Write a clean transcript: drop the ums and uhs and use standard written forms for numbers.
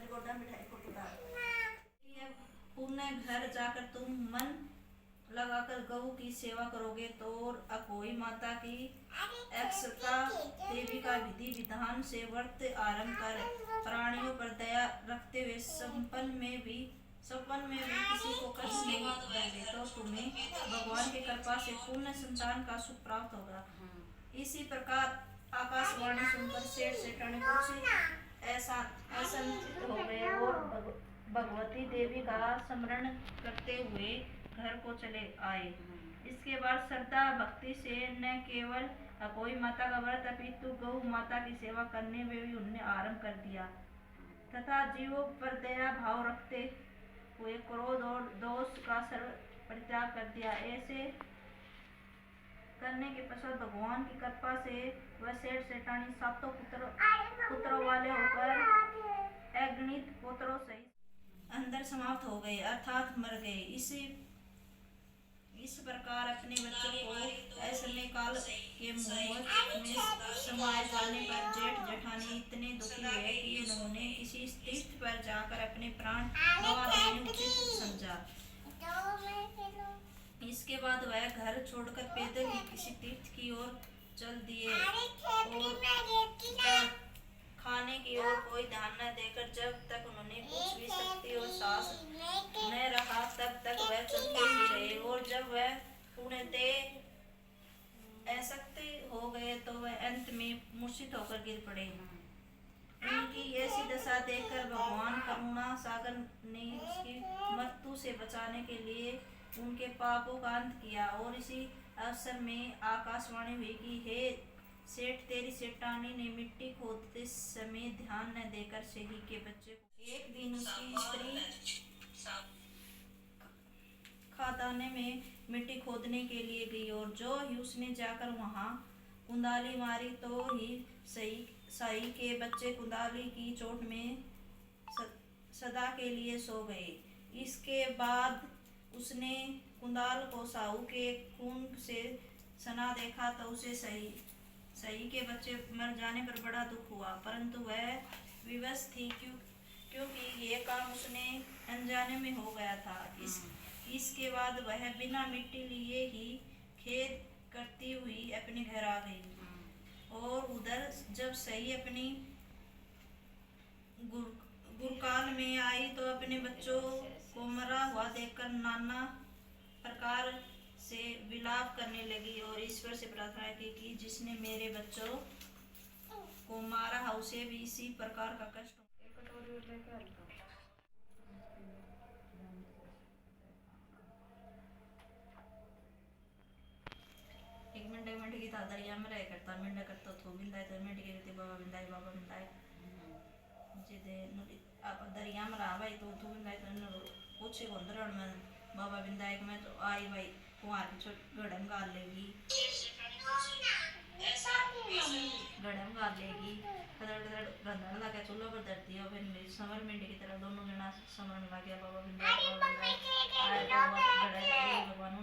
गोड्डा मिठाई को पुण्य घर जाकर तुम मन लगाकर गऊ की सेवा करोगे तो अकोई माता की एक्सता देवी का विधि विधान से व्रत आरंभ कर प्राणियों पर दया रखते हुए संपन्न में भी किसी को कष्ट नहीं देंगे तो तुम्हें भगवान की कृपा से पूर्ण संतान का सुख प्राप्त होगा। इसी प्रकार आकाशवाणी सुनकर सेठ सेठानी कुछ ऐसा असंचित हो गए और भगवती देवी का स्मरण करते हुए घर को चले आए। इसके बाद श्रद्धा भक्ति से न केवल कोई माता का व्रत अपितु गौ माता की सेवा करने में भी उन्होंने आरंभ कर दिया तथा जीवों पर दया भाव रखते हुए क्रोध और दोष का सर्व परित्याग कर दिया। ऐसे करने के पश्चात भगवान की कृपा से वह सेठ सेठानी सातों पुत्रों वाले होकर अगणित पुत्रों सहित अंदर समाप्त हो गए अर्थात मर गए। इस प्रकार अपने बच्चों को ऐसने काल के मुहूर्त में समाये जाने पर जेठ जेठानी इतने दुखी हुए कि उन्होंने किसी तीर्थ पर जाकर अपने प्राण गंवा देने उचित समझा। इसके बाद वह घर छोड़कर पैदल ही किसी तीर्थ की ओर चल दिए और खाने की ओर कोई ध्यान न देकर जब तक उन्होंने कुछ भी शक्ति और साहस न रखा तब तक वह चलते ही रहे और जब वह पूर्णतः अशक्त हो गए तो वह अंत में मूर्छित होकर गिर पड़े। उनकी ऐसी दशा देखकर भगवान करुणा सागर ने उसकी मृत्यु से बचाने के लिए उनके पापों का अंत किया और इसी अवसर में आकाशवाणी हुई कि हे सेठ तेरी सेठानी ने मिट्टी खोदते समय ध्यान न देकर सही के बच्चे को एक दिन उसकी स्त्री खदाने में मिट्टी खोदने के लिए गई और जो ही उसने जाकर वहां कुंदाली मारी तो ही सही के बच्चे कुंदाली की चोट में सदा के लिए सो गए। इसके बाद उसने कुंदाल को साहू के खून से सना देखा तो उसे सही के बच्चे मर जाने पर बड़ा दुख हुआ परंतु वह विवश थी क्योंकि ये काम उसने अनजाने में हो गया था। इसके बाद वह बिना मिट्टी लिए ही खेद करती हुई अपने घर आ गई और उधर जब सही अपनी गुरकाल में आई तो अपने बच्चों को मरा हुआ देखकर नाना प्रकार से विलाप करने लगी और ईश्वर से प्रार्थना की कि जिसने मेरे बच्चों को मारा है उसे भी इसी प्रकार का कष्ट एक मिनट की तादरिया में रह करता मिनट करता थो बिंदाई तो मिनट के रहते बाबा बिंदाई मुझे दे आप दरिया में रहा भाई तो तू बिंदाई तो पूछे अंदर में बाबा विंदायक में तो आई भाई कुआर की छोट गड़म गाल लेगी रंधन लगा चूल्हा पर धरती और फिर समर मिंडी की तरह दोनों जना समर लग गया बाबा भगवान